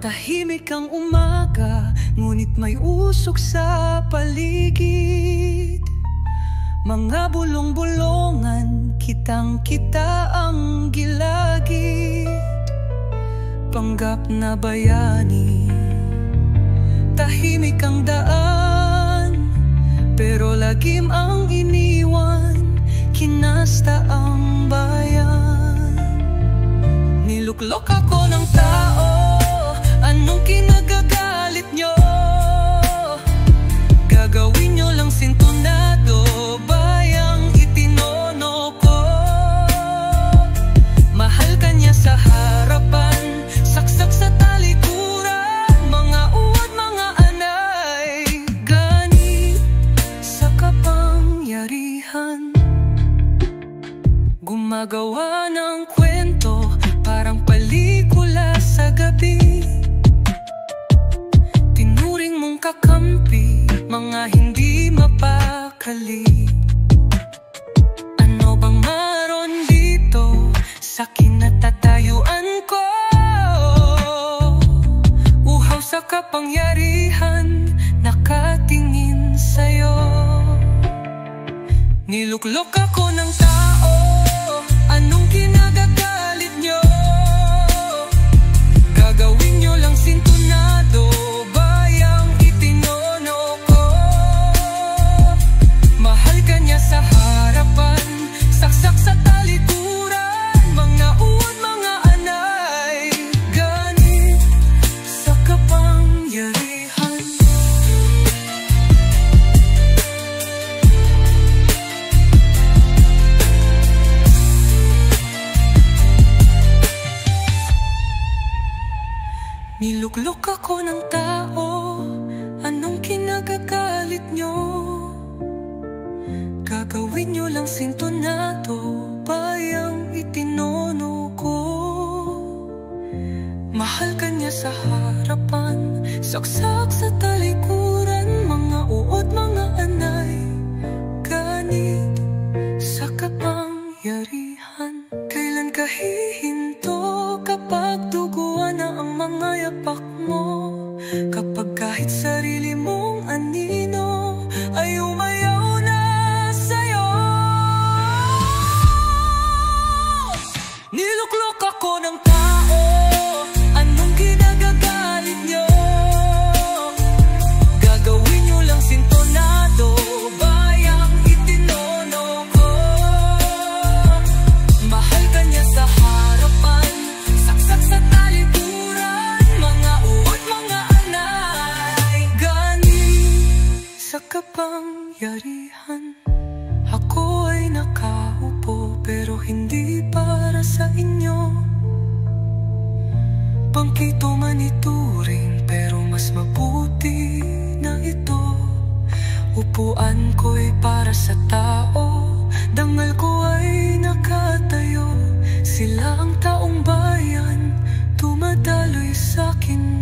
Tahimik ang umaga, ngunit may usok sa paligid. Mga bulong-bulongan, kitang-kita ang gilagid. Panggap na bayani, tahimik ang daan, pero lagim ang iniwan, kinasta ang bayan. Niluklok ako ng tao, anong kinagagalit nyo? Gagawin nyo lang sintonado, bayang itinono ko. Mahal ka niya sa harapan, saksak sa talikuran, mga uwad, mga anay, ganit sa kapangyarihan. Gumagawa ng kwento, parang pelikula sa gabi. Tinuring mong kakampi, mga hindi mapakali. Ano bang maron dito sa kinatatayuan ko? Uhaw sa kapangyarihan, nakatingin sa'yo. Niluklok ako ng tao, anong kinagagalit nyo? Gagawin nyo lang sintonado, bayang itinono ko. Mahal ka niya sa harapan, saksak sa talikuran, mga uwad, mga anay, ganit sa kapangyarihan. Niluklok ako ng tao, anong kinagagalit nyo? Gagawin nyo lang sintonado, bayang itinono ko. Mahal ka niya sa harapan, saksak sa talikuran, mga uod, mga anay, ganit sa kapangyarihan. Kailan ka hihinto kapag duguan na ang mga yapak mo? Kapag kahit sarili mong anino ay umayaw na sa'yo. Niluklok ako ng tao, anong kinagagalit nyo? Gagawin nyo lang sintonado, bayang itinono ko. Mahal ka niya sa harapan, saksak sa talikuran, mga uwad, mga anay, ganit sa kapangyarihan. Ako ay nakaupo, pero hindi para sa inyo. Bangkito man ituring, pero mas mabuti na ito. Upuan ko'y para sa tao, dangal ko ay nakatayo. Sila ang taong bayan, dumadaloy sa'kin